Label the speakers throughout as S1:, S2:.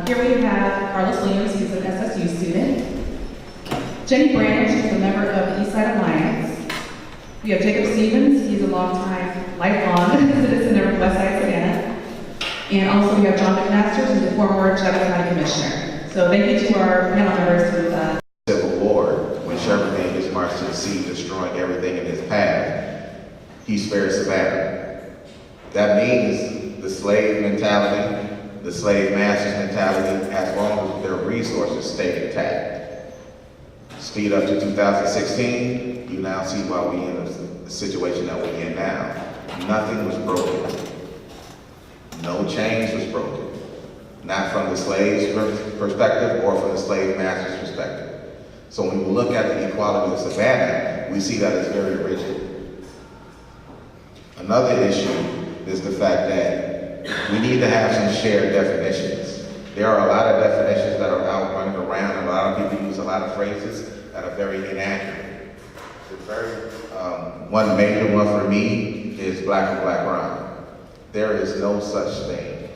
S1: Here we have Carlos Williams, he's an SSU student. Jenny Branch, she's a member of the Eastside Alliance. We have Jacob Stevens, he's a lifelong citizen of Westside Savannah. And also we have John McMaster, who's the former Chatham County Commissioner. So thank you to our panel members for
S2: Civil War, when Sherman made his march to the sea, destroying everything in his path, he spared Savannah. That means the slave mentality, the slave master's mentality, as long as their resources stay intact. Speed up to 2016, you now see why we're in the situation that we're in now. Nothing was broken. No chains was broken. Not from the slave's perspective or from the slave master's perspective. So when we look at the equality of Savannah, we see that it's very rigid. Another issue is the fact that we need to have some shared definitions. There are a lot of definitions that are out running around, and a lot of people use a lot of phrases that are very inaccurate. One major one for me is black on black crime. There is no such thing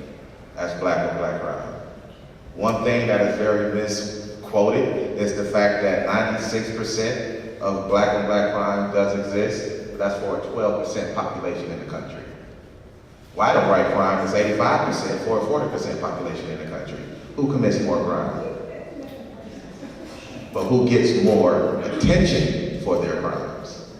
S2: as black on black crime. One thing that is very misquoted is the fact that 96% of black on black crime does exist, but that's for a 12% population in the country. White on white crime is 85% for a 40% population in the country. Who commits more crime? But who gets more attention for their crimes?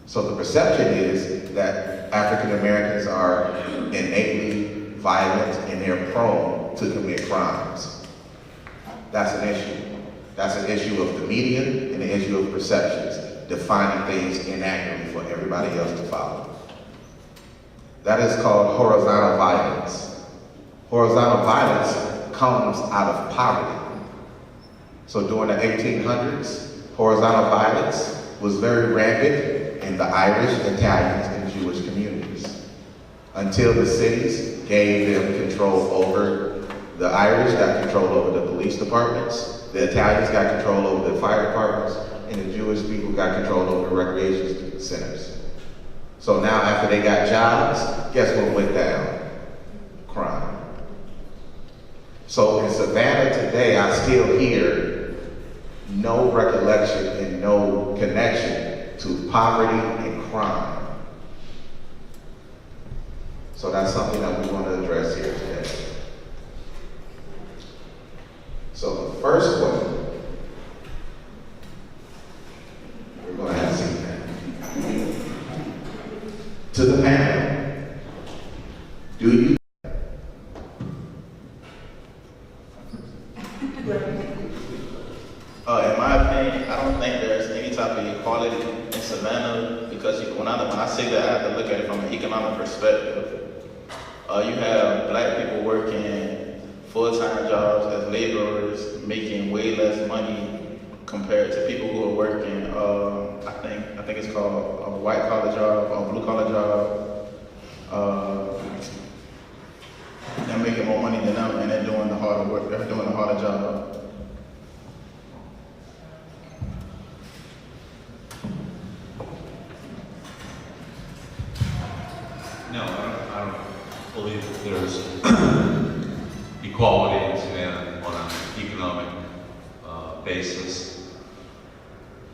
S2: So the perception is that African Americans are innately violent and they're prone to commit crimes. That's an issue. That's an issue of the media and an issue of perceptions, defining things inaccurately for everybody else to follow. That is called horizontal violence. Horizontal violence comes out of poverty. So during the 1800s, horizontal violence was very rampant in the Irish, Italians, and Jewish communities. Until the cities gave them control over, the Irish got control over the police departments, the Italians got control over the fire departments, and the Jewish people got control over the recreation centers. So now after they got jobs, guess what went down? Crime. So in Savannah today, I still hear no recollection and no connection to poverty and crime. So that's something that we want to address here today. So the first one, we're going to have to see that. To the panel, do you?
S3: In my opinion, I don't think there's any type of equality in Savannah because when I say that, I have to look at it from an economic perspective. You have black people working full-time jobs as laborers, making way less money compared to people who are working, I think it's called a white-collar job or blue-collar job. They're making more money than them, and they're doing the harder work. They're doing the harder job.
S4: No, I don't believe that there's equality in Savannah on an economic basis.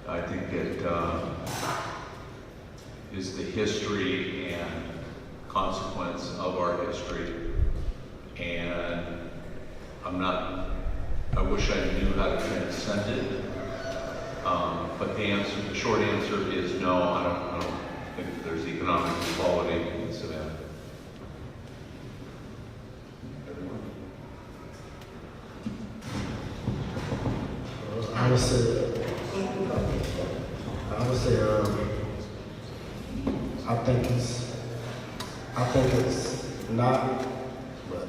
S4: I think it is the history and consequence of our history, and I wish I knew how to transcend it, but the short answer is no, I don't think there's economic equality in Savannah.
S5: I would say, I think it's not, but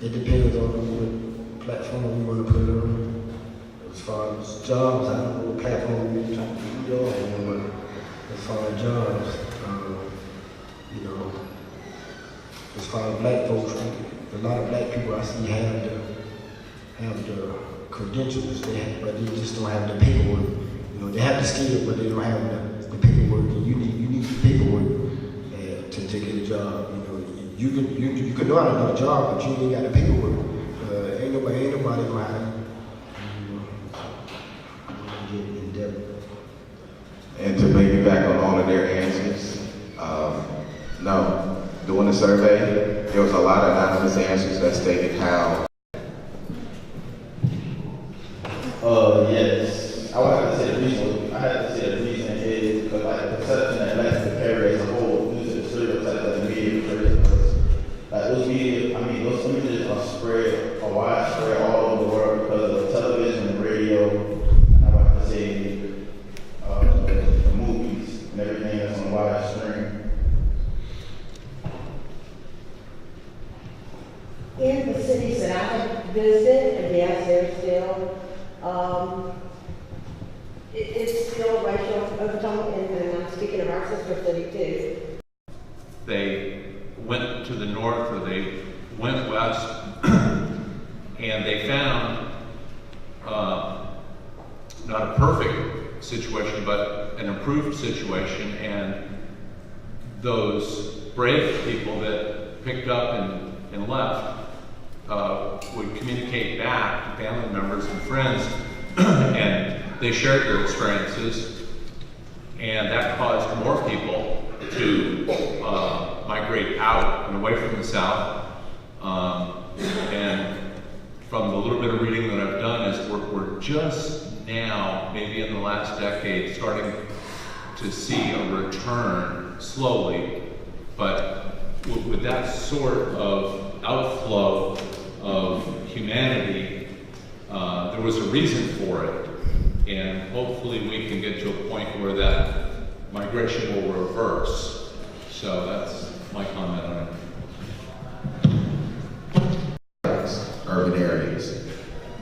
S5: it depends on what platform we want to put it on. As far as jobs, I don't know what platform we're trying to put it on, but as far as jobs, as far as black folks, a lot of black people I see have the credentials, but they just don't have the paperwork. They have the skill, but they don't have the paperwork. And you need the paperwork to get a job. You can know how to do a job, but you ain't got the paperwork. nobody gonna have get in depth.
S2: And to piggyback on all of their answers, no. Doing the survey, there was a lot of anonymous answers that stated how.
S3: Yes. I would have to say the reason. I had to say the reason is because like the perception that black people carry as a whole, due to the stereotypes that the media portrays us. Like those media, I mean, those images are spread, are widespread all over the world because of television and radio, and I would have to say the movies and everything that's on the wide screen.
S6: In the cities that I have visited, and yes, there's still, it's still racial overtone, and I'm speaking of our sister city too.
S4: They went to the north or they went west and they found not a perfect situation, but an improved situation, and those brave people that picked up and left would communicate back to family members and friends and they shared their experiences, and that caused more people to migrate out and away from the South. And from the little bit of reading that I've done is we're just now, maybe in the last decade, starting to see a return slowly, but with that sort of outflow of humanity, there was a reason for it, and hopefully we can get to a point where that migration will reverse. So that's my comment on it.
S2: Urban areas.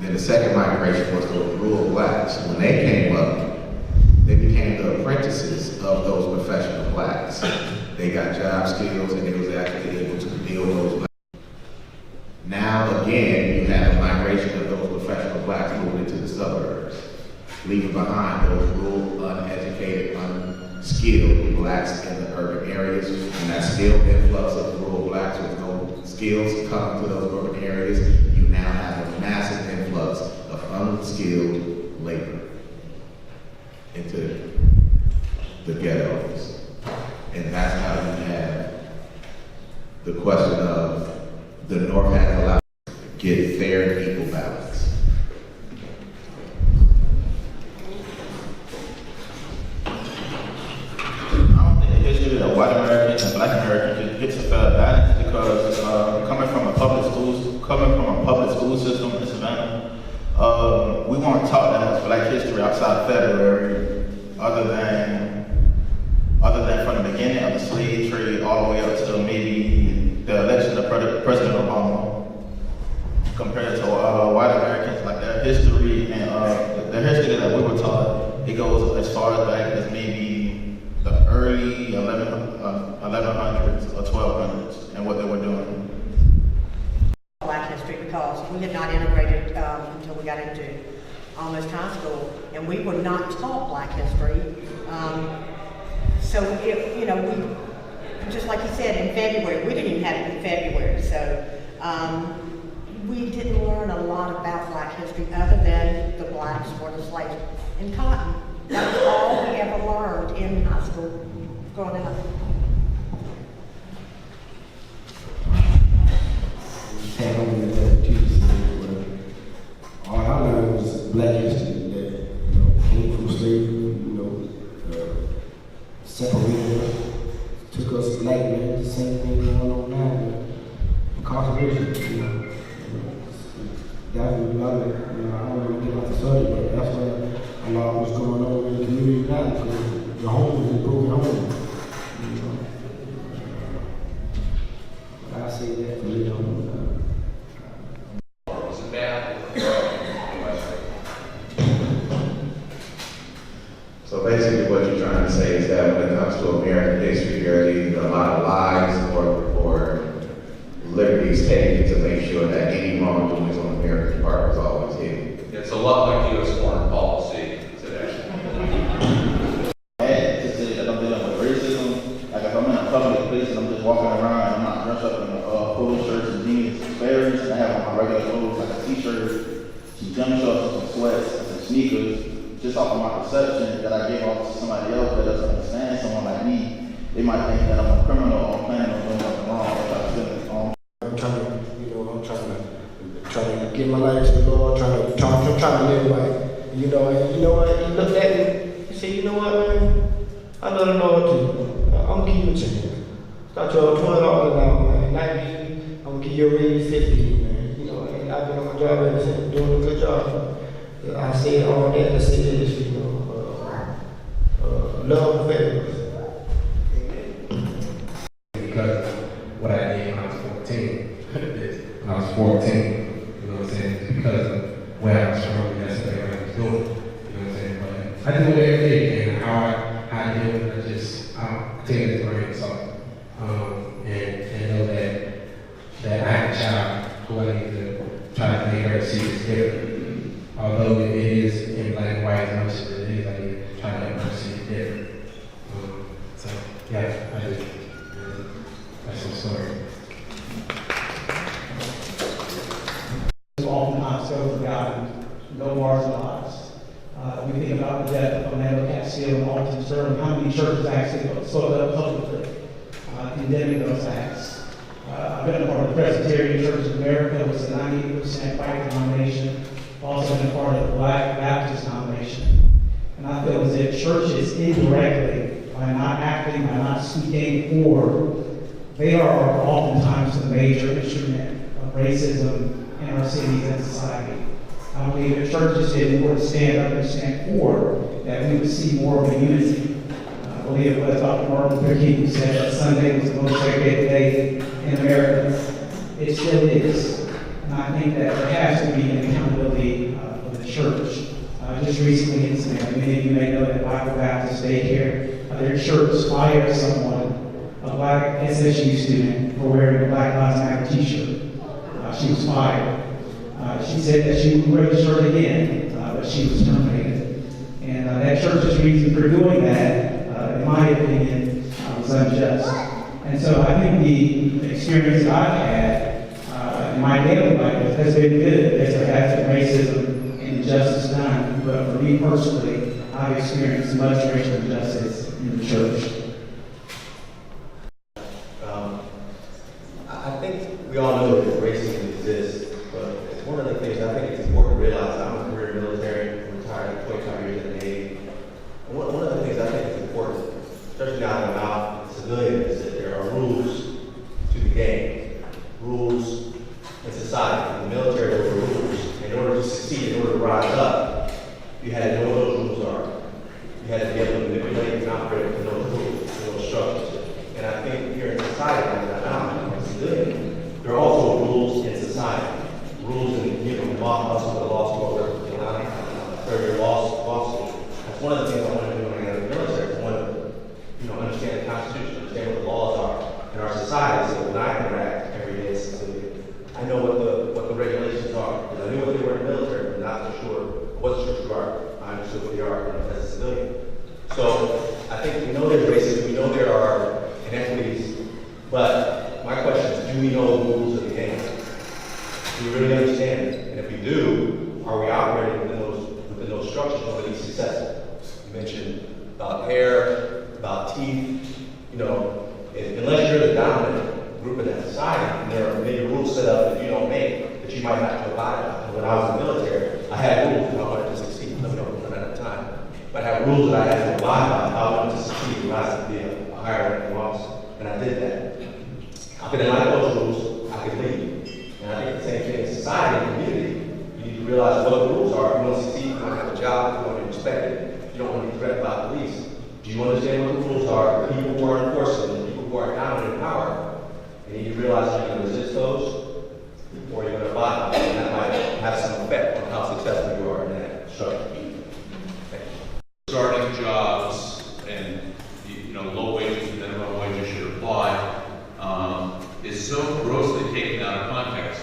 S2: Then the second migration was the rural blacks. When they came up, they became the apprentices of those professional blacks. They got job skills and they was actually able to build those blacks. Now again, you have a migration of those professional blacks moving into the suburbs, leaving behind those rural, uneducated, unskilled blacks in the urban areas. And that skilled influx of rural blacks with no skills coming to those urban areas, you now have a massive influx of unskilled labor into the ghettos. And that's how you have the question of the North has allowed to get fair and equal balance.
S3: I don't think the history of white Americans and black Americans gets a fair balance because coming from a public school system in Savannah, we weren't taught that much black history outside of February, other than from the beginning of the slave trade all the way up to maybe the election of President Obama. Compared to white Americans, like their history and the history that we were taught, it goes as far as back as maybe the early 1100s or 1200s and what they were doing.
S6: Black history because we had not integrated until we got into almost high school, and we were not taught black history. So if, you know, we, just like you said, in February, we didn't even have it in February, so we didn't learn a lot about black history other than the blacks were the slaves and cotton. That was all we ever learned in high school growing up.
S5: Tag on to that too. All I learned was black history that, you know, came from slavery, you know, separated us, took us black men, the same thing going on now, incarceration, you know. That was a lot of, you know, I don't want to get off the subject, but that's what a lot of what's going on in the community now, because the home is a broken home, you know. But I say that for you know.
S2: So basically what you're trying to say is that when it comes to American history, there are either a lot of lies or liberties taken to make sure that any wrongdoings on American part is always hidden.
S4: It's a lot like U.S. foreign policy today.
S3: To say that I'm dealing with racism, like if I'm in a public place and I'm just walking around and I'm not dressed up in polo shirts and jeans and Sperry's, and I have on my regular clothes like a t-shirt some gym shorts, some sweats, and some sneakers, just off of my perception that I give off to somebody else that doesn't understand someone like me, they might think that I'm a criminal or planning on doing something wrong or trying to steal it.
S5: I'm trying to give my life to the Lord, I'm trying to live right. And you know what, you look at me, you say, you know what, man, I love the Lord too. I'm gonna give you a chance. Start your $20 now, man. 90, I'm gonna give you a raise 50, man. You know, and I've been on my job ever since, doing a good job. I say all that to say this, you know, love the favors.
S7: Because what I did when I was 14, when I was 14, you know what I'm saying, it's because of where I was from, that's what I was doing, you know what I'm saying, but I do it every day, and how I do it, I take it as great, so, and know that I have a child who I need to try to make her see this different, although it is in black and white as much as it is, I need to try to make her see it different, so, yeah, I do. That's the story.
S8: Oftentimes so forgotten, no marginalized. We think about the death of Fernando Castillo and Alton Sterling. How many churches actually spoke up publicly condemning those acts? I've been a part of the Presbyterian Church of America, which is a 98% white denomination. I've also been a part of the Black Baptist denomination. And I feel as if churches indirectly, by not acting, by not speaking for, they are oftentimes the major instrument of racism in our cities and society. I believe if churches did more to stand up and stand for, that we would see more of a unity. I believe it was Dr. Martin Luther King who said that Sunday was the most segregated day in America. It still is. And I think that there has to be an accountability for the church. Just recently in Savannah, many of you may know that Bible Baptist Daycare, their church fired someone, a black SSU student, for wearing a Black Lives Matter t-shirt. She was fired. She said that she would wear the shirt again, but she was terminated. And that church's reason for doing that, in my opinion, was unjust. And so I think the experience that I've had in my daily life has been good. There's had some racism and injustice done, but for me personally, I've experienced much racial injustice in the church.
S9: I think we all know that racism exists, but it's one of the things I think it's important to realize. I'm a career military, retired 25 years in the Navy. And one of the things I think is important, especially now that I'm out as a civilian, is that there are rules to the game, rules in society. In the military, there were rules. In order to succeed, in order to rise up, you had to know what those rules are. You had to be able to manipulate and operate within those rules, within those structures. And I think here in society, like now, there are also rules in society. Rules in, also the law school, third-year law school. That's one of the things I want to do when I get in the military. I want to, understand the Constitution, understand what the laws are in our society. So when I interact every day as a civilian, I know what the regulations are. Because I knew what they were in the military, but not so sure. I wasn't sure what I understood what they are as a civilian. So I think we know there's racism, we know there are inequities, but my question is, do we know the rules of the game? Do we really understand it? And if we do, are we operating within those structures in order to be successful? You mentioned about hair, about teeth. Unless you're the dominant group in that society, and there are many rules set up that you don't make that you might have to abide by. When I was in the military, I had rules and I wanted to succeed. Let me know when at a time. But I had rules that I had to abide by if I wanted to succeed, when I was to be a higher ranking officer, and I did that. If I didn't like those rules, I could leave. And I think the same thing in society and community. You need to realize what the rules are. If you want to succeed, you want to have a job, you want to be respected, you don't want to be threatened by police. Do you understand what the rules are? The people who are enforcing them, the people who are dominant in power. You need to realize you're going to resist those, or you're going to abide by them. And that might have some effect on how successful you are in that structure.
S4: Starting jobs and low wages and minimum wages should apply is so grossly taken out of context.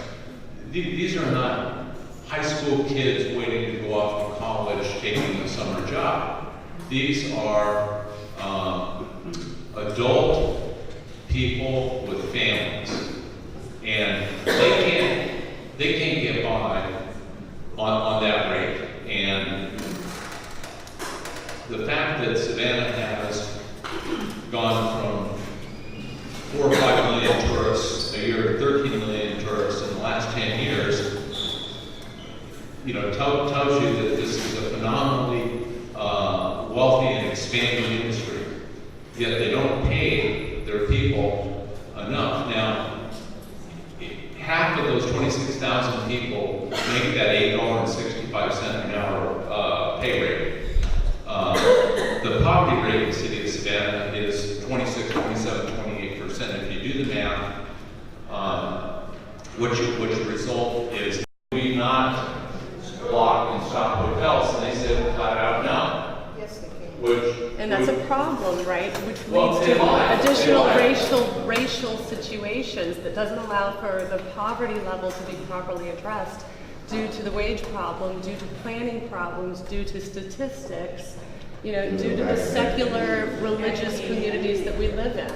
S4: These are not high school kids waiting to go off to college taking a summer job. These are adult people with families, and they can't get by on that rate. And the fact that Savannah has gone from 4 or 5 million tourists a year to 13 million tourists in the last 10 years, you know, tells you that this is a phenomenally wealthy and expanding industry. Yet they don't pay their people enough. Now, half of those 26,000 people make that $8.65 an hour pay rate. The poverty rate in the city of Savannah is 26, 27, 28%. If you do the math, what you result is we not block and stop hotels, and they said flat out no.
S6: Yes, they can.
S10: And that's a problem, right? Which
S4: Well,
S10: leads
S4: they
S10: to
S4: lie.
S10: additional
S4: They lie.
S10: racial situations that doesn't allow for the poverty level to be properly addressed due to the wage problem, due to planning problems, due to statistics, you know, due to the secular religious communities that we live in.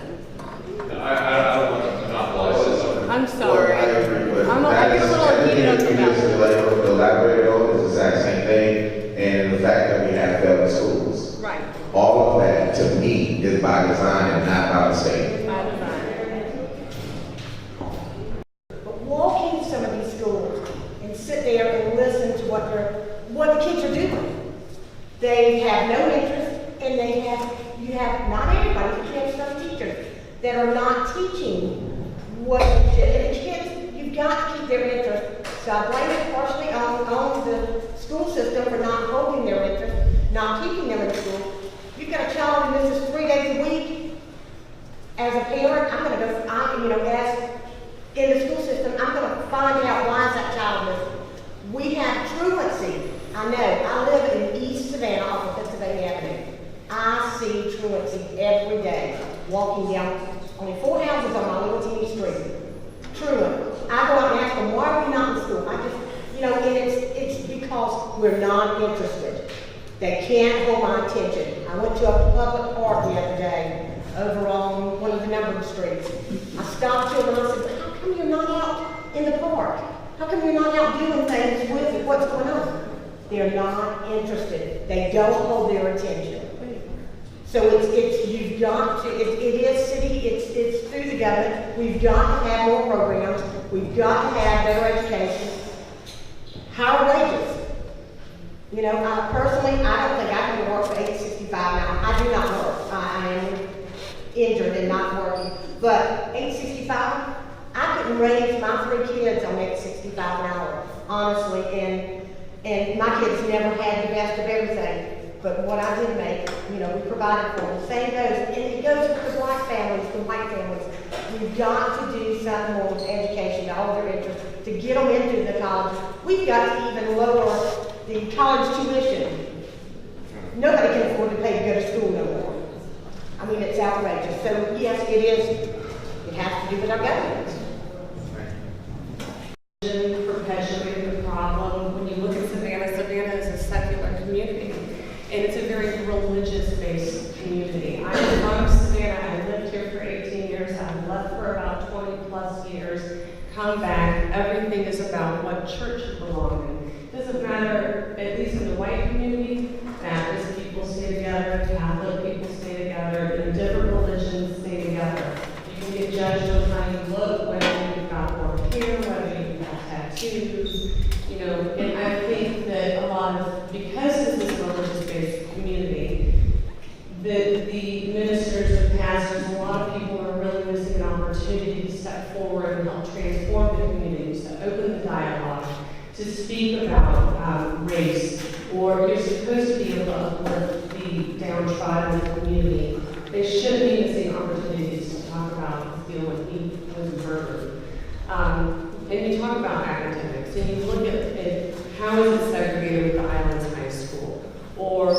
S4: I don't want to monopolize this.
S10: I'm sorry.
S2: Well, I agree, but
S10: I
S2: that
S10: get a
S2: is-
S10: little heated up
S2: everything
S10: about
S2: you just elaborated on is the exact same thing, and the fact that we have failing schools.
S10: Right.
S2: All of that, to me, is by design and not by mistake.
S10: By design.
S6: But walk into some of these schools and sit there and listen to what the kids are doing. They have no interest, and you have, not everybody, but you have some teachers that are not teaching what, and the kids, you've got to keep their interest. So I blame it partially on the school system for not holding their interest, not keeping them in school. You've got a child who misses 3 days a week. As a parent, I'm going to go, as in the school system, I'm going to find out why is that child missing. We have truancy. I know. I live in East Savannah off of Pennsylvania Avenue. I see truancy every day walking down. Only 4 houses on my little teeny street. Truant. I go out and ask them, why are we not in school? I just, and it's because we're not interested. They can't hold my attention. I went to a public park the other day over on one of the numbered streets. I stopped children and I said, how come you're not out in the park? How come you're not out doing things with what's going on? They're not interested. They don't hold their attention. So you've got to, it is city, it's through the government. We've got to have more programs. We've got to have better education. Higher wages. Personally, I don't think I can work for $8.65 now. I do not work. I am injured and not working. But $8.65, I couldn't raise my 3 kids on $8.65 an hour, honestly. And my kids never had the best of everything. But what I did make, we provided for them. The same goes, and it goes with the black families, the white families. We've got to do something more with education to all their interests, to get them into the college. We've got to even lower the college tuition. Nobody can afford to pay to go to school no more. I mean, it's outrageous. So yes, it has to do with our government.
S10: Perpetuating the problem. When you look at Savannah, Savannah is a secular community, and it's a very religious-based community. I'm from Savannah. I lived here for 18 years. I've left for about 20 plus years. Come back. Everything is about what church you belong in. It doesn't matter, at least in the white community, Baptist people stay together, Catholic people stay together, and different religions stay together. You can get judged on how you look, whether you've got more hair, whether you've got tattoos, and I think that a lot of, because this is a religious-based community, that the ministers and pastors, a lot of people are really missing an opportunity to step forward and help transform the communities, to open the dialogue, to speak about race, or you're supposed to be able to uplift the downtrodden in the community. They shouldn't be missing opportunities to talk about feeling equal and murdered. And you talk about academics, and you look at how is it segregated with the Islands High School, or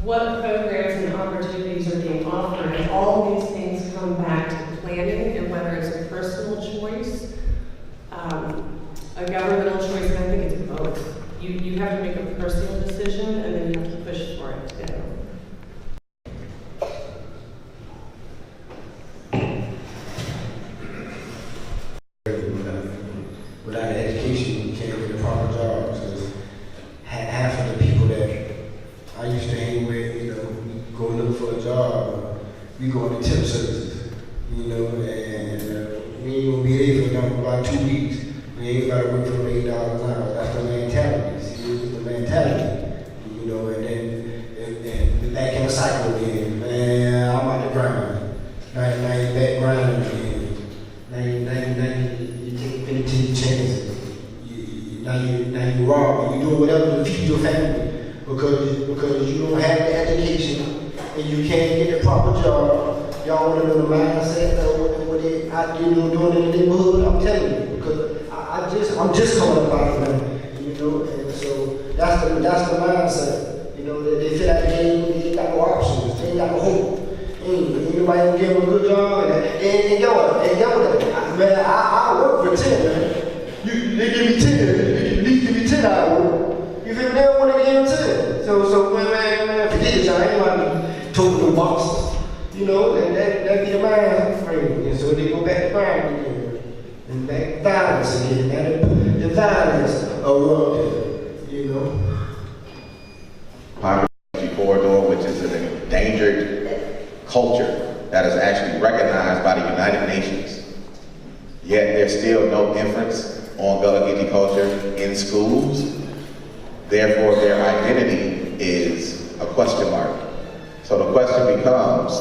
S10: what programs and opportunities are being offered, and all these things come back to planning, and whether it's a personal choice, a governmental choice, and I think it's both. You have to make a personal decision, and then you have to push for it too.
S5: Without education, you can't get a proper job. So we go into temp services, you know, and we ain't gonna be there for about 2 weeks. We ain't gotta work for $8 an hour. That's the mentality. See, it's the mentality, you know, and then back in the cycle again. Man, I'm out the grind. Now you back grinding again. Now you take chances. Now you rob. You doing whatever to feed your family because you don't have the education and you can't get the proper job. Y'all want to know the mindset of what they out doing in the neighborhood? I'm telling you, because I'm just coming up out of them, you know, and so that's the mindset. You know, they feel like they ain't got no options, they ain't got no hope. Ain't nobody gonna give them a good job, and get what? Man, I work for 10, man. They give me 10, they at least give me 10 hours. You feel me? They don't want to give me 10. So man, forget it, y'all. Ain't nobody told no boxes. You know, and that be the mind frame. And so they go back to crime again. And back to violence again. And the violence around it, you know.
S2: Poverty corridor, which is an endangered culture that is actually recognized by the United Nations. Yet there's still no inference on Gullah Geechee culture in schools. Therefore, their identity is a question mark. So the question becomes,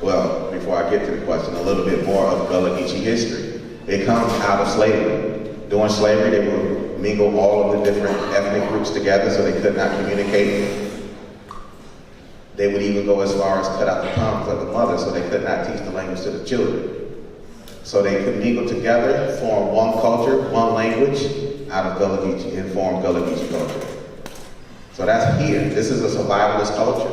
S2: well, before I get to the question, a little bit more of Gullah Geechee history. It comes out of slavery. During slavery, they would mingle all of the different ethnic groups together so they could not communicate. They would even go as far as cut out the tongues of the mother so they could not teach the language to the children. So they could mingle together, form one culture, one language out of Gullah Geechee and form Gullah Geechee culture. So that's here. This is a survivalist culture.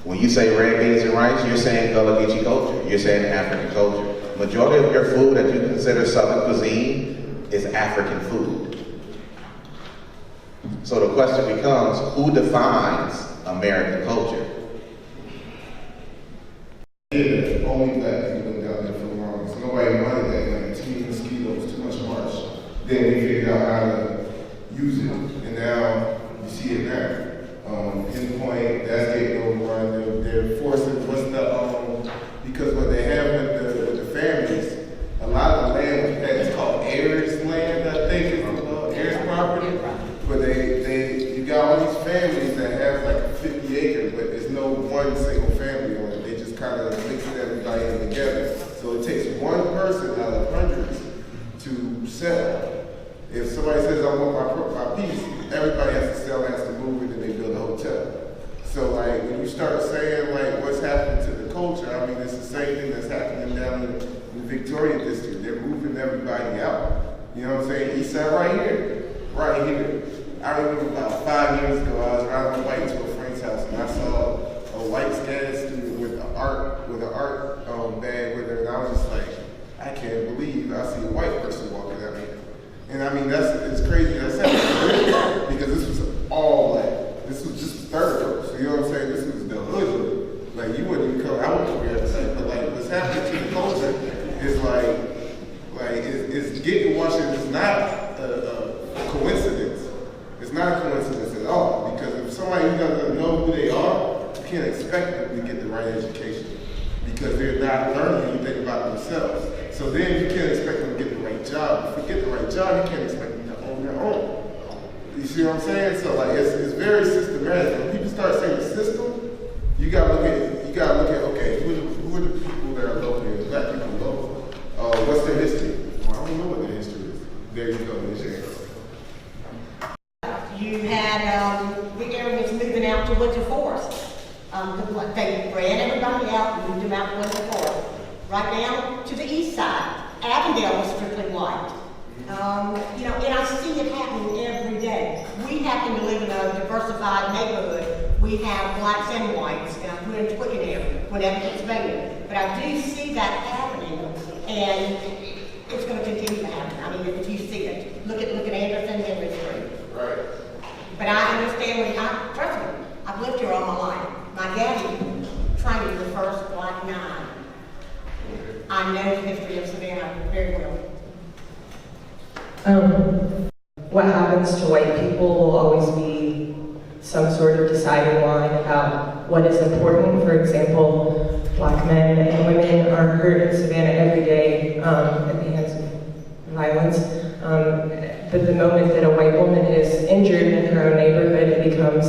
S2: When you say red beans and rice, you're saying Gullah Geechee culture. You're saying African culture. Majority of your food that you consider Southern cuisine is African food. So the question becomes, who defines American culture?
S11: Yeah, only black people went down there for long. So nobody wanted that. Like, too many mosquitoes, too much marsh. Then we figured out how to use it. And now, you see it now. Pinpoint, that's getting overrun. They're forcing, because what they have with the families, a lot of the land that's called heirs land, I think it's called heirs property. But you got all these families that have like 50 acres, but there's no one single family on it. They just kind of mixing everybody in together. So it takes one person out of hundreds to sell. If somebody says, I want my piece, everybody has to sell, has to move it, and they build a hotel. So like, when you start saying like, what's happening to the culture, I mean, it's the same thing that's happening down in the Victoria district. They're moving everybody out. You know what I'm saying? East side right here. I remember about 5 years ago, I was riding my bike to a friend's house, and I saw a white Spanish student with an art bag with her, and I was just like, I can't believe I see a white person walking out here. And I mean, it's crazy. That's happening because this was all black. This was just third coast. You know what I'm saying? This was the hood. Like, you wouldn't even come out over here to see it. But like, what's happening to the culture is it's getting Washington is not a coincidence. It's not a coincidence at all. Because if somebody who doesn't know who they are, you can't expect them to get the right education because they're not learning anything about themselves. So then you can't expect them to get the right job. If you get the right job, you can't expect them to own their own. You see what I'm saying? So like it's very systematic. When people start saying the system, you gotta look at okay, who are the people that are local, black people local? What's their history? Well, I don't know what their history is. There you go, there's your answer.
S6: You had the areas moving out to Winter Forest. They ran everybody out and moved them out to Winter Forest. Right now, to the east side, Avondale was strictly white. And I see it happening every day. We happen to live in a diversified neighborhood. We have blacks and whites, and we're in Twickenham, whatever Pennsylvania. But I do see that happening, and it's going to continue to happen. I mean, if you see it, look at Anderson, Henry Street.
S11: Right.
S6: But I understand trust me, I've lived here all my life. My daddy trained the first Black Nine. I know the history of Savannah very well.
S12: What happens to white people will always be some sort of deciding line about what is important. For example, Black men and women are hurt in Savannah every day at the hands of violence. But the moment that a white woman is injured in her own neighborhood, it becomes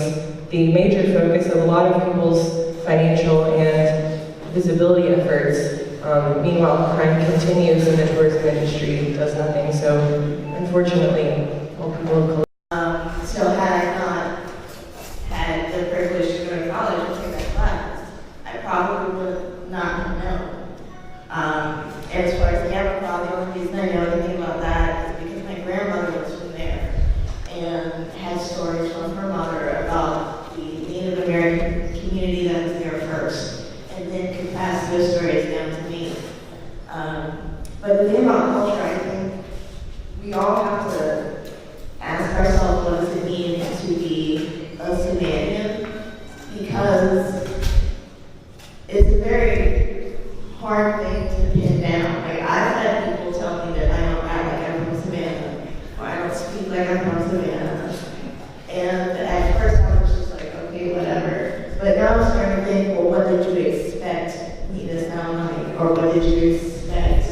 S12: the major focus of a lot of people's financial and visibility efforts. Meanwhile, crime continues and the tourism industry does nothing. So, unfortunately, all people of color.
S13: So had I not had the privilege to go to college and take that class, I probably would not have known. As far as the Abercrombie, the only reason I know anything about that is because my grandmother was from there and had stories from her mother about the Native American community that was there first, and then could pass those stories down to me. But the thing about culture, I think we all have to ask ourselves, what does it mean to be a Savannian? Because it's a very hard thing to pin down. Like, I've had people tell me that I don't act like I'm from Savannah, or I don't speak like I'm from Savannah. And at first I was just like, okay, whatever. But now I'm starting to think, well, what did you expect me to sound like? Or what did you expect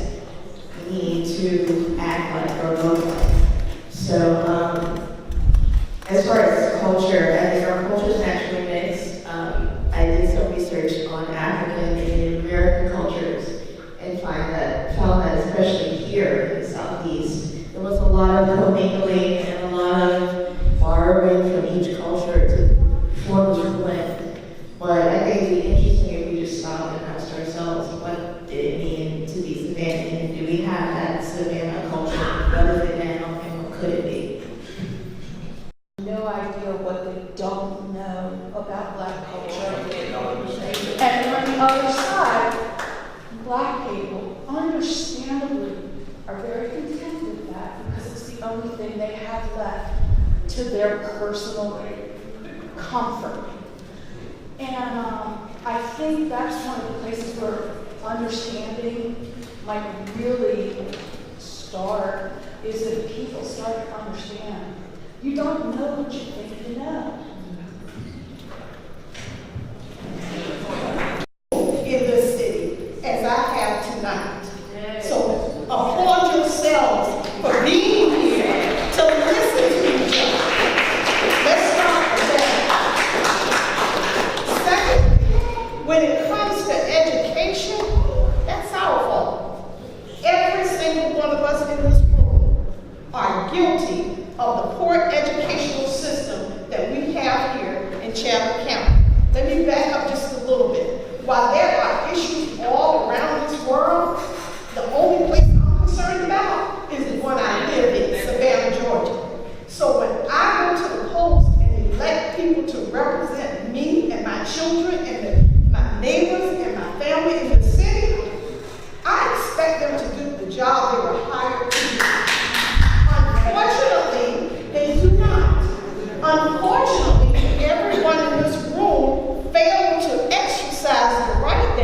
S13: me to act like or look like? So, as far as culture, I think our culture is naturally mixed. I did some research on African and Native American cultures and found that especially here in the Southeast, there was a lot of commingling and a lot of borrowing from each culture to form this blend. But I think it'd be interesting if we just stopped and asked ourselves, what did it mean to be Savannah? Do we have that Savannah culture? What is it now and what could it be?
S14: No idea what they don't know about Black culture. And on the other side, Black people, understandably, are very content with that because it's the only thing they have left to their personal comfort. And I think that's one of the places where understanding might really start, is if people start to understand. You don't know what you think you know.
S15: In this city, as I have tonight. So applaud yourselves for being here to listen to each other. Let's start with that. Second, when it comes to education, that's our fault. Every single one of us in this room are guilty of the poor educational system that we have here in Chatham County. Let me back up just a little bit. While there are issues all around this world, the only place I'm concerned about is the one I live in, Savannah, Georgia. So when I go to the polls and elect people to represent me and my children and my neighbors and my family in the city, I expect them to do the job they were hired to do. Unfortunately, they do not. Unfortunately, everyone in this room failed to exercise the right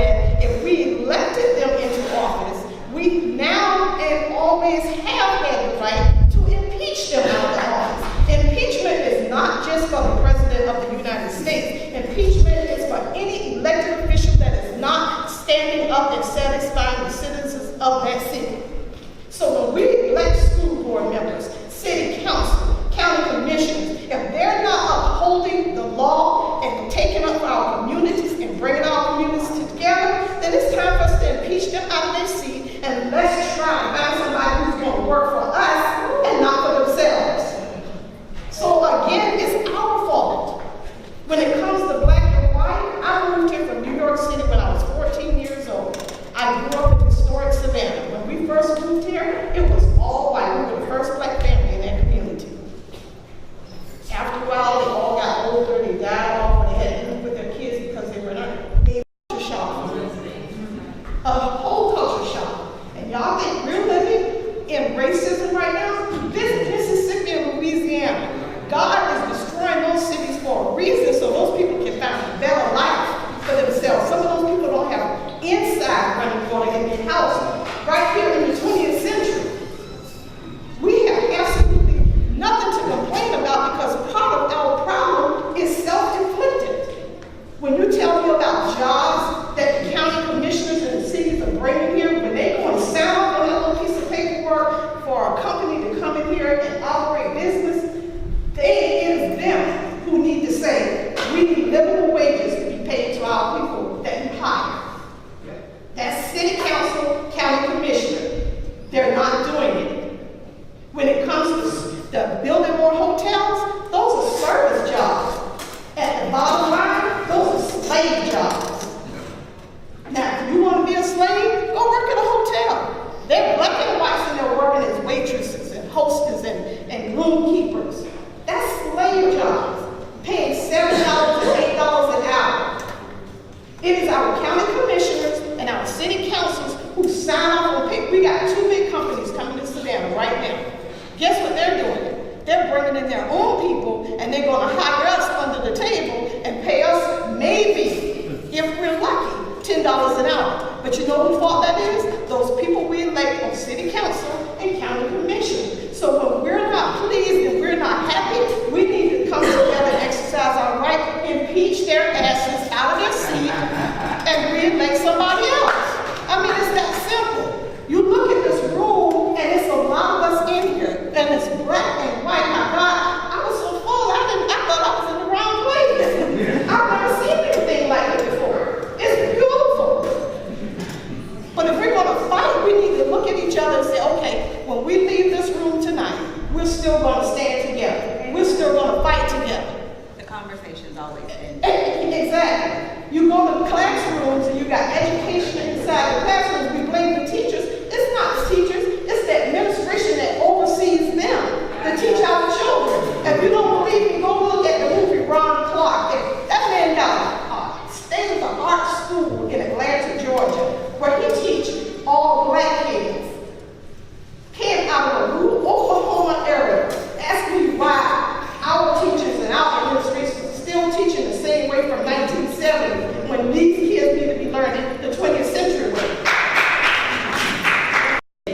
S15: building more hotels, those are service jobs. At the bottom line, those are slave jobs. Now, if you want to be a slave, go work at a hotel. They're black and whites and they're working as waitresses and hostesses and room keepers. That's slave jobs, paying $7 and $8 an hour. It is our county commissioners and our city councils who sign off on pay. We got 2 big companies coming to Savannah right now. Guess what they're doing? They're bringing in their own people and they're going to hire us under the table and pay us maybe, if we're lucky, $10 an hour. But you know whose fault that is? Those people we elect on city council and county commission. So when we're not pleased and we're not happy, we need to come together and exercise our right, impeach their asses out of their seat, and re-elect somebody else. I mean, it's that simple. You look at this room, and it's a lot of us in here, and it's black and white. My God, I was so full, I thought I was in the wrong place. I've never seen anything like it before. It's beautiful. But if we're going to fight, we need to look at each other and say, okay, when we leave this room tonight, we're still going to stand together. We're still going to fight together.
S16: The conversation's always been.
S15: Exactly. You go to classrooms and you got education inside the classrooms. We blame the teachers. It's not the teachers. It's the administration that oversees them to teach our children. If you don't believe me, go look at the movie Ron Clark. That man got a state-of-the-art school in Atlanta, Georgia, where he teach all black kids. Came out of a rural Oklahoma area. Ask me why our teachers and our administration are still teaching the same way from 1970 when these kids need to be learning the 20th century way.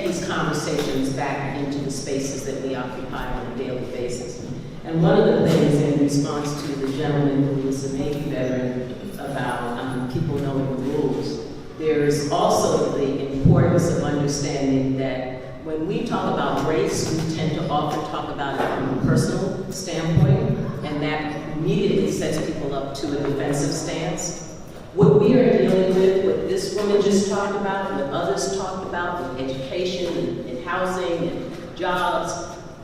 S17: These conversations back into the spaces that we occupy on a daily basis. And one of the things in response to the gentleman who was a Navy veteran about people knowing the rules, there's also the importance of understanding that when we talk about race, we tend to often talk about it from a personal standpoint, and that immediately sets people up to a defensive stance. What we are dealing with, what this woman just talked about, what others talked about with education and housing and jobs,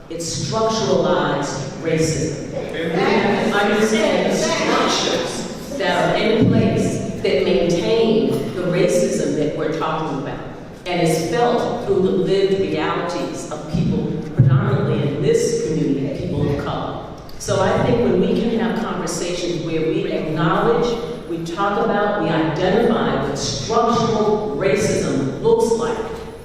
S17: it's structuralized racism. We have to understand the structures that are in place that maintain the racism that we're talking about. And is felt through the lived realities of people, predominantly in this community, people of color. So I think when we can have conversations where we acknowledge, we talk about, we identify what structural racism looks like,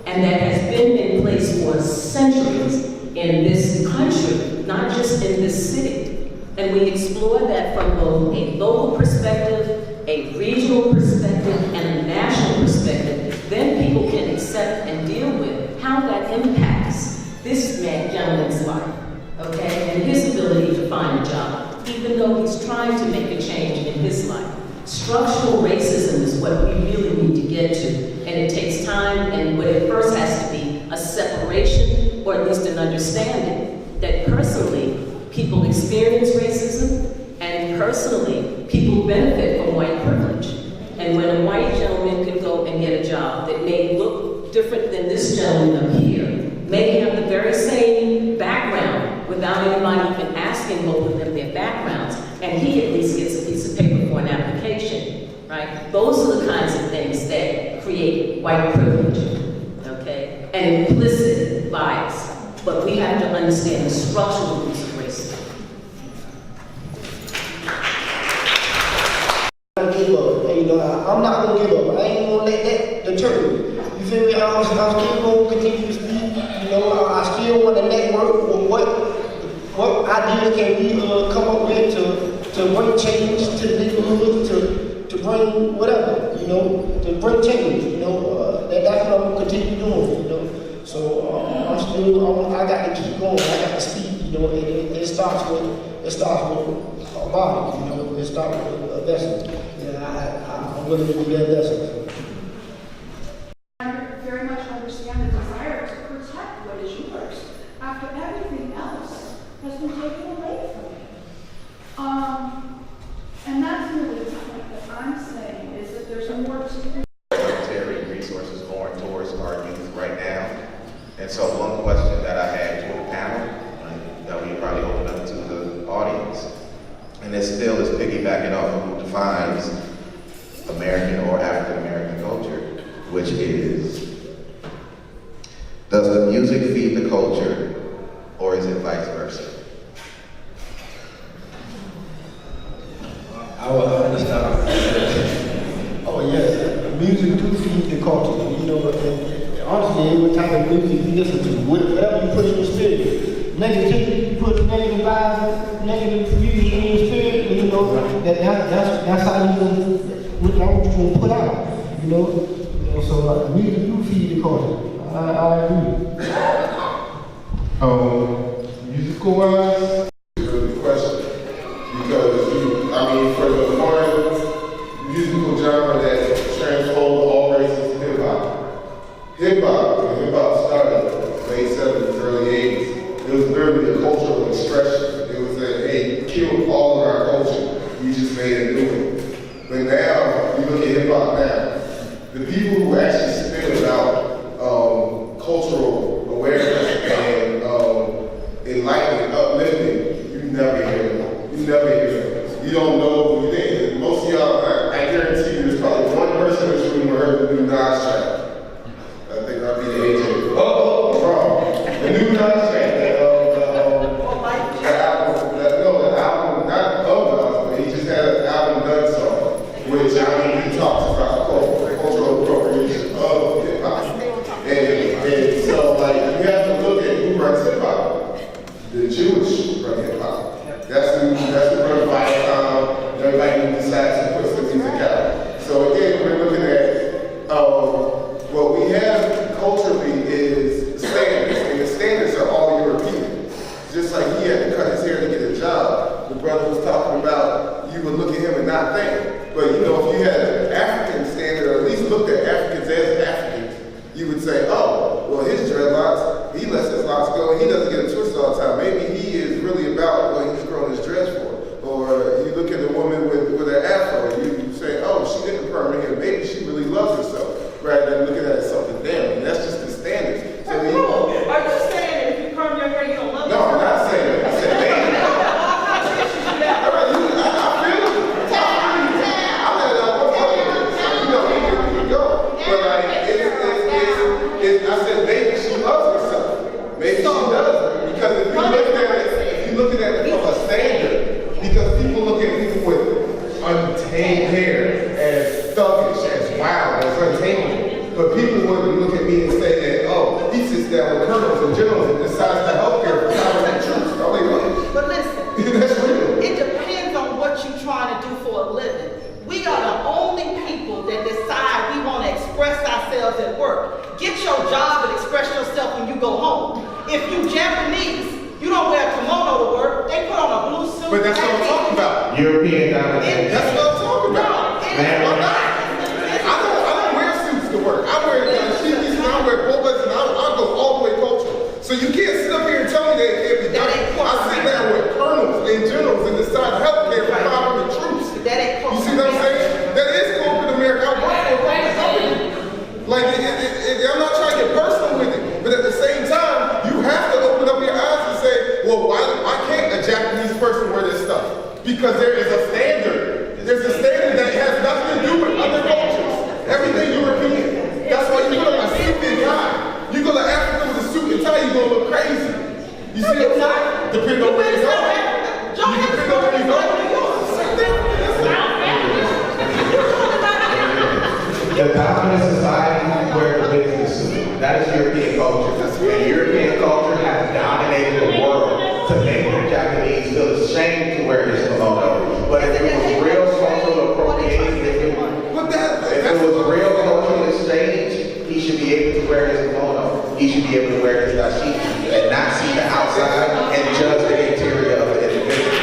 S17: and that has been in place for centuries in this country, not just in this city. And we explore that from both a local perspective, a regional perspective, and a national perspective. Then people can accept and deal with how that impacts this gentleman's life, okay, and his ability to find a job, even though he's trying to make a change in his life. Structural racism is what we really need to get to, and it takes time, and what it first has to be a separation, or at least an understanding that personally people experience racism, and personally people benefit from white privilege. And when a white gentleman could go and get a job that may look different than this gentleman up here, may have the very same background without anybody even asking both of them their backgrounds, and he at least gets a piece of paper for an application, right? Those are the kinds of things that create white privilege, okay? And implicit bias. But we have to understand the structural roots of racism.
S5: Give up. And, I'm not gonna give up. I ain't gonna let that deter me. You feel me? I'm still gonna continue to speak. I still want to network with what ideas can we come up with to bring change to the neighborhood, to bring whatever, to bring change. That's what I'm gonna continue doing. So I got to keep going. I got to speak. It starts with a body. It starts with a vessel. I'm willing to be that vessel.
S14: I very much understand the desire to protect what is yours after everything else has been taken away from you. And that's really the point that I'm saying, is that there's more to
S2: Monetary resources going towards our youth right now. And so one question that I had to the panel that we probably and it still is piggybacking off of who defines American or African American culture, which is, does the music feed the culture, or is it vice versa?
S5: I will understand. Oh yes, music do feed the culture. You know, and honestly, every type of music you listen to, whatever you put in your spirit, negativity, you put negative vibes, negative music in your spirit, and you know that's how you gonna put out. You know, so music do feed the culture. I agree.
S11: Musical wise, it's a really question. Because for the one musical genre that transformed all races, hip hop. When hip hop started, late 70s, early 80s, it was literally a cultural expression. It was hey, kill all of our culture. We just made it new one. But now, you look at hip hop now, the people who actually spit about cultural awareness and enlightenment, uplifting, you never hear them. You never hear them. You don't know who they are. Most of y'all, I guarantee you, there's probably one person in this room who heard the new Nas track. I think I'll be the AJ. Oh, wrong. The new Nas track, the album, not of Nas, but he just had an album done song, which he talks about cultural appropriation of hip hop. And so, you have to look at who runs hip hop. The Jewish run hip hop. That's who runs Viacom. Everybody who decides to put some music out. So again, we're looking at what we have culturally is standards, and the standards are all European. Just like he had to cut his hair to get a job. The brother was talking about you would look at him and not think. But if you had an African standard, or at least looked at Africans as Africans, you would say, oh, well, his dreadlocks, he lets his locks go, and he doesn't get a twist all the time. Maybe he is really about what he's growing his dreads for. Or you look at a woman with an afro, and you say, oh, she didn't perm her hair. Maybe she really loves herself, rather than looking at it as something damning. That's just the standards. So
S15: are you saying that if you perm your hair, you don't love yourself?
S11: No, I'm not saying that. I said maybe. I said maybe she loves herself. Maybe she does. Because if you look at it from a standard, because people look at people with untamed hair as thuggish, as wild, as untamable. But people wouldn't look at me and say that, oh, he sits down with colonels and generals and decides the healthcare for power and troops. Oh, they would.
S15: But listen,
S11: that's real.
S15: It depends on what you're trying to do for a living. We are the only people that decide we want to express ourselves at work. Get your job and express yourself when you go home. If you Japanese, you don't wear a kimono to work. They put on a blue suit.
S11: But that's what I'm talking about.
S2: European domination.
S11: That's what I'm talking about. I don't wear suits to work. I wear shikis and I wear bolas and I go all the way cultural. So you can't sit up here and tell me that it can't be done. I sit down with colonels and generals and decide healthcare for power and troops. You see what I'm saying? That is corporate America. I work for a corporate company. I'm not trying to get personal with it, but at the same time, you have to open up your eyes and say, well, why can't a Japanese person wear this stuff? Because there is a standard. There's a standard that has nothing to do with other cultures. Everything European. That's why you put on a suit and tie. You go to Africa with a suit and tie, you're gonna look crazy. You see what I'm saying? Depending on where you go. Depending on where you go.
S2: The dominant society wear the business suit. That is European culture. And European culture has dominated the world to make the Japanese feel ashamed to wear this kimono. But if it was real cultural appropriation, if it was real cultural exchange, he should be able to wear his kimono. He should be able to wear his dashiki and not see the outside and judge the interior of the individual.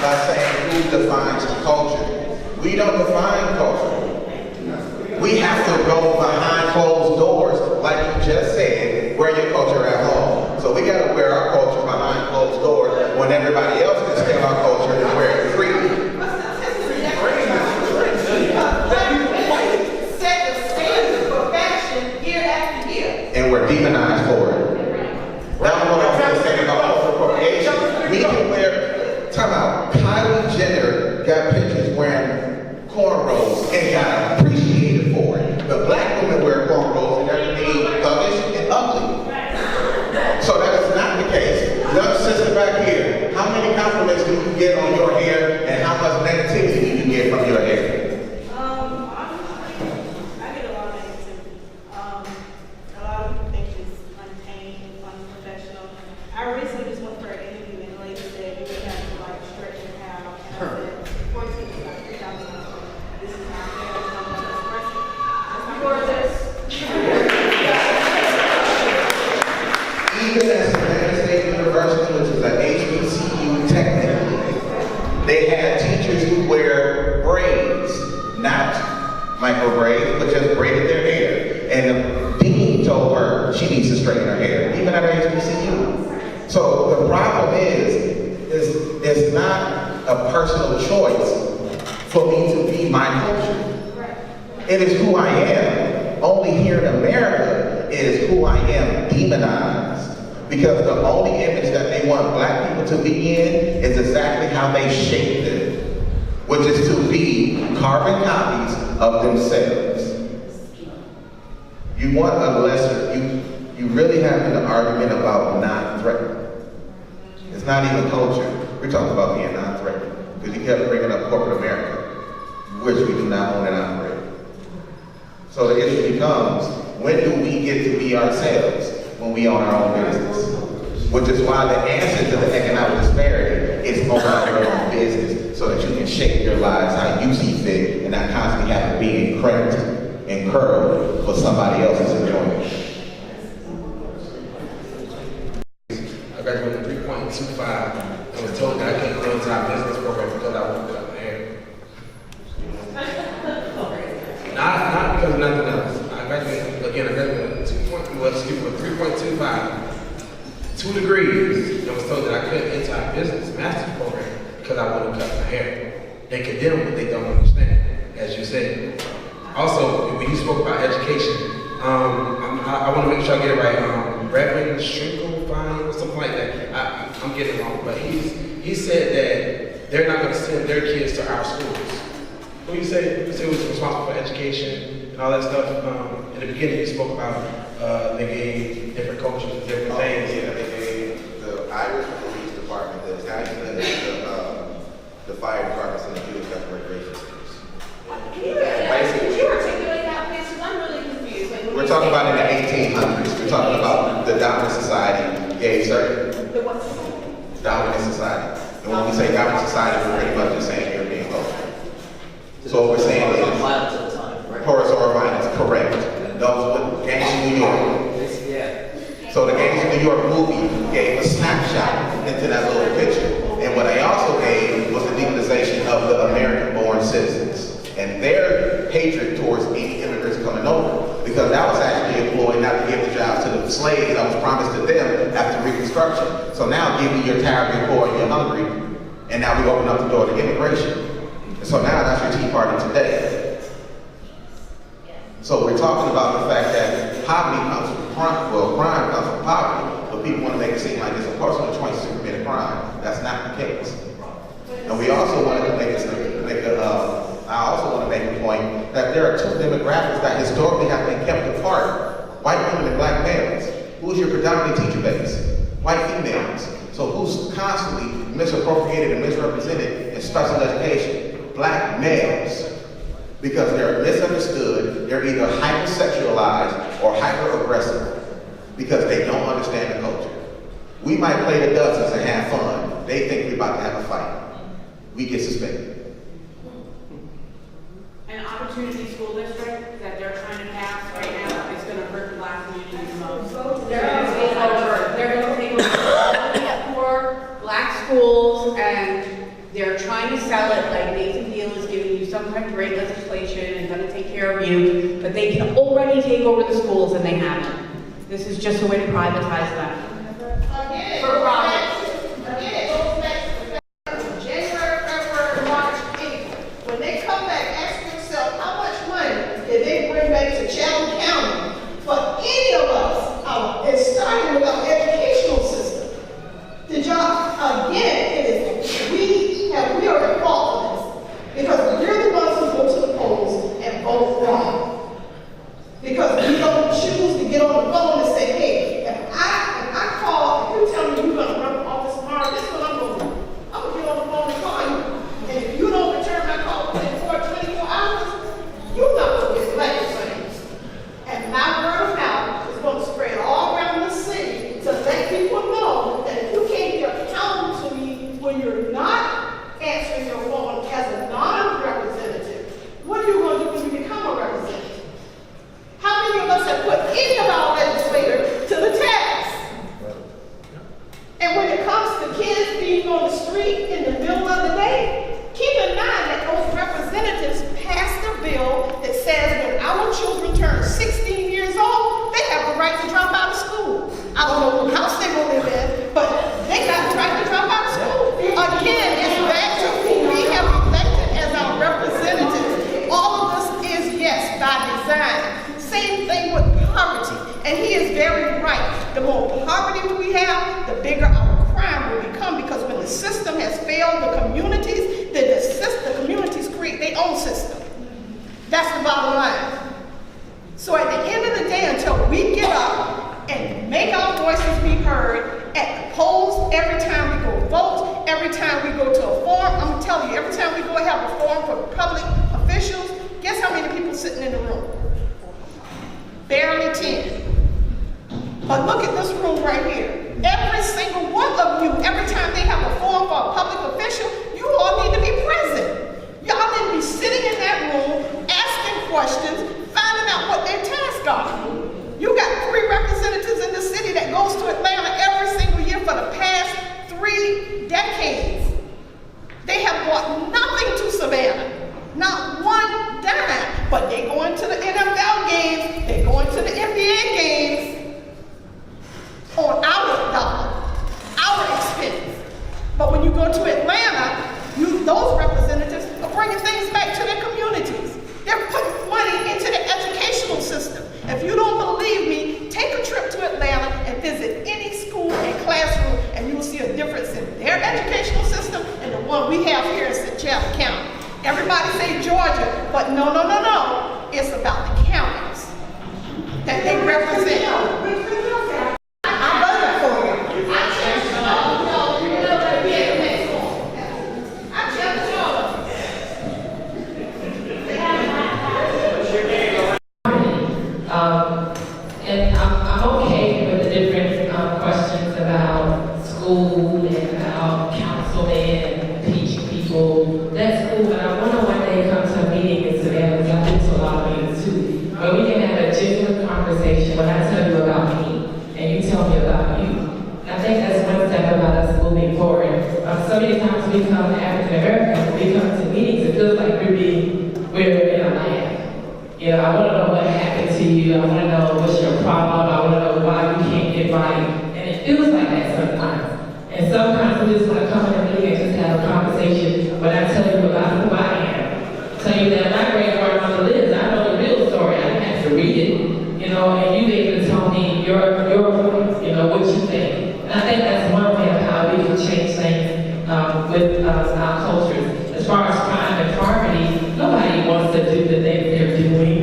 S2: By saying who defines the culture. We don't define culture. We have to go behind closed doors, like you just said, wear your culture at home. So we got to wear our culture behind closed doors when everybody else can steal our culture and wear it freely.
S15: Set the standard for fashion year after year.
S2: and we're demonized for it. That's what I'm saying about cultural appropriation. We can wear, time out, Kylie Jenner got pictures wearing cornrows and got appreciated for it. But black women wear cornrows and they're made thuggish and ugly. So that is not the case. Young sister back here, how many compliments do you get on your hair and how much negativity do you get from your hair?
S18: I get a lot of negativity. A lot of people think it's untamed, unprofessional. I recently just went for an interview and the lady said you would have to like stretch your hair out. And I said, 14 is like 3,000. This is my hair, it's not much expressive.
S2: Even at Savannah State University, which is an HBCU technically, they had teachers who wear braids, not micro braids, but just braided their hair. And the dean told her she needs to straighten her hair, even at HBCU. So the problem is it's not a personal choice for me to be my culture. It is who I am. Only here in America is who I am demonized. Because the only image that they want black people to be in is exactly how they shape them, which is to be carbon copies of themselves. You want a lesser, you really having an argument about non-threatening. It's not even culture. We're talking about being non-threatening. Because you kept bringing up corporate America, which we do not own and operate. So the issue becomes, when do we get to be ourselves? When we own our own business. Which is why the answer to the economic disparity is own your own business, so that you can shape your lives how you see fit and not constantly have to be crimped and curled for somebody else's enjoyment.
S7: I graduated with 3.25 and was told that I couldn't go into our business program because I wanted up my hair. Not because of nothing else. I graduated with 3.25, 2 degrees, and was told that I couldn't enter our business master's program because I wouldn't cut my hair. They condemn what they don't understand, as you said. Also, when you spoke about education, I want to make sure I get it right. Reverend Strinkelfine or something like that. I'm getting it wrong, but he said that they're not going to send their kids to our schools. Who you say was responsible for education and all that stuff? In the beginning, you spoke about they gave different cultures and different things.
S2: Yeah, they gave the Irish police department, the Italian, the fire departments, and the Jewish recreation schools.
S14: Can you articulate that, please? Because I'm really confused. Like,
S2: We're talking about in the 1800s. We're talking about the dominant society gave certain.
S14: The what society?
S2: Dominant society. And when we say dominant society, we're pretty much just saying European culture. So what we're saying is horizontal violence, correct. Those with Gangs in New York. So the Gangs in New York movie gave a snapshot into that little picture. And what they also gave was the demonization of the American-born citizens and their hatred towards any immigrants coming over. Because that was actually employed not to give the jobs to the slaves that was promised to them after Reconstruction. So now give me your tired, you're poor, and you're hungry. And now we open up the door to immigration. So now that's your Tea Party today. So we're talking about the fact that poverty comes from crime, well, crime comes from poverty, but people want to make it seem like it's a personal choice to commit a crime. That's not the case. And we also wanted to I also want to make a point that there are two demographics that historically have been kept apart: white women and black males. Who's your predominant teacher base? White females. So who's constantly misappropriated and misrepresented in special education? Black males. Because they're misunderstood, they're either hypersexualized or hyper-aggressive because they don't understand the culture. We might play the dozens and have fun. They think we're about to have a fight. We get suspended.
S1: An opportunity school district that they're trying to pass right now is going to hurt the black community the most. They're going to take over all the poor black schools, and they're trying to sell it like Nathan Deal is giving you some kind of great legislation and going to take care of you, but they can already take over the schools and they haven't. This is just a way to privatize them. For profit.
S15: January, February, March, April. When they come back, ask themselves how much money did they bring back to Chatham County for any of us Because we don't choose to get on the phone and say, hey, if I call, if you tell me you're gonna run for office tomorrow, this is what I'm gonna do. I'm gonna get on the phone and call you. And if you don't return my call within 24 hours, you're not gonna get elected for this. And my word of mouth is gonna spread all around the city to let people know that if you can't be accountable to me when you're not answering your phone as a non-representative, what are you gonna do when you become a representative? How many of us have put any of our legislators to the task? And when it comes to kids being on the street in the middle of the day, keep in mind that those representatives passed a bill that says when our children turn 16 years old, they have the right to drop out of school. I don't know what house they will live in, but they got the right to drop out of school. Again, it's back to who we have elected as our representatives. All of this is, yes, by design. Same thing with poverty. And he is very right. The more poverty we have, the bigger our crime will become, because when the system has failed the communities, then the communities create their own system. That's the bottom line. So at the end of the day, until we get up and make our voices be heard at the polls, every time we go vote, every time we go to a forum, I'm telling you, every time we go and have a forum for public officials, guess how many people sitting in the room? Barely 10. But look at this room right here. Every single one of you, every time they have a forum for a public official, you all need to be present. Y'all need to be sitting in that room, asking questions, finding out what their tasks are. You got 3 representatives in the city that goes to Atlanta every single year for the past 3 decades. They have brought nothing to Savannah. Not one dime. But they go into the NFL games, they go into the NBA games on our dollar, our expense. But when you go to Atlanta, those representatives are bringing things back to their communities. They're putting money into the educational system. If you don't believe me, take a trip to Atlanta and visit any school and classroom, and you will see a difference in their educational system and the one we have here in St. Charles County. Everybody say Georgia, but no. It's about the counties that they represent. I voted for you.
S12: And I'm okay with the different questions about school and about councilmen and teaching people. That's cool, but I want to one day come to a meeting in Savannah, because I've been to a lot of meetings too, where we can have a genuine conversation when I tell you about me and you tell me about you. And I think that's one step about us moving forward. So many times we come African Americans, we come to meetings, it feels like we're in a lab. You know, I want to know what happened to you. I want to know what's your problem. I want to know why you can't get right. And it feels like that sometimes. And sometimes we just want to come in a meeting and just have a conversation. But I tell you about who I am. Tell you that my great grandmother lives. I know the real story. I didn't have to read it. You know, and you be able to tell me what you think. And I think that's one way of how we can change things with our cultures. As far as crime and poverty, nobody wants to do the things they're doing.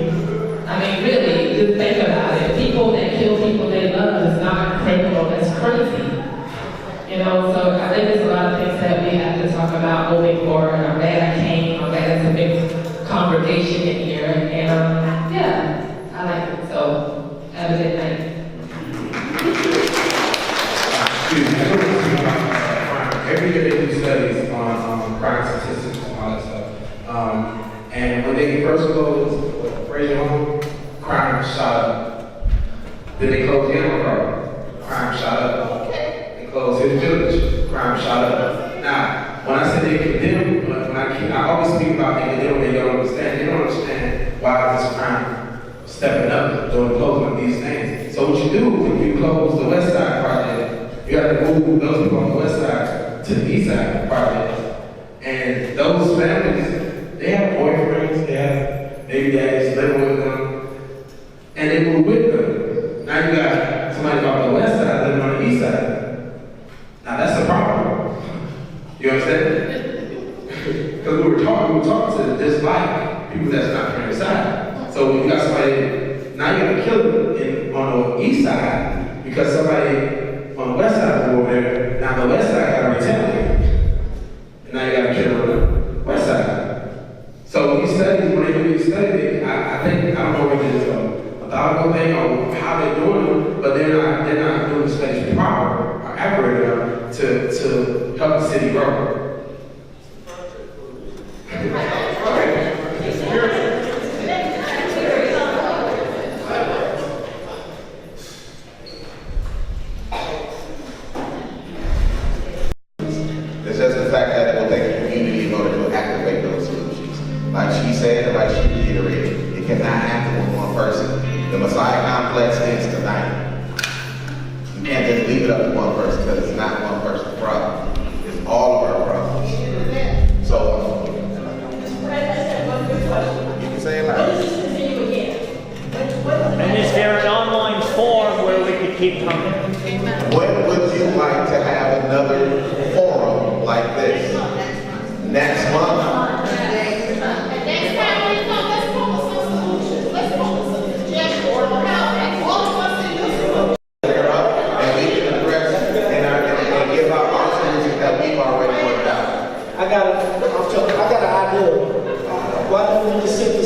S12: I mean, really, just think about it. People that kill people they love is not criminal, that's crazy. You know, so I think there's a lot of things that we have to talk about moving forward. I'm glad I came. I'm glad it's a big congregation in here. And yeah, I like it. So have a good night.
S7: Every year they do studies on crime statistics and all that stuff. And when they first closed Fraser Home, crime shot up. Then they closed Yellow Cross, crime shot up. They closed His Village, crime shot up. Now, when I say they condemn, I always speak about they condemn, they don't understand. They don't understand why this crime is stepping up during the closing of these things. So what you do when you close the West Side project, you have to move those people on the West Side to the East Side project. And those families, they have boyfriends, they have baby daddies living with them, and they move with them. Now you got somebody on the West Side living on the East Side. Now that's a problem. You understand? Because we were talking to just like people that's not from your side. So when you got somebody, now you got the east side because somebody on the west side go over there. Now the west side got to retaliate. And now you got to kill on the west side. So these studies, when they do these studies, I think, I don't know if it's a methodical thing or how they're doing them, but they're not doing the studies proper or accurate enough to help the city grow.
S2: It's just the fact that it will take a community in order to activate those solutions. Like she said, and like she reiterated, it cannot happen with one person. The Messiah complex ends tonight. You can't just leave it up to one person because it's not one person's problem. It's all of our problems. So, you can say it loud.
S19: And is there an online forum where we could keep coming?
S2: When would you like to have another forum like this? Next month?
S15: Next time we come, let's come up with some solutions. Let's come up with some suggestions on how all of us in this room.
S2: And we can address and give out our solutions that we've already worked out.
S8: I got an idea. Why don't we just simply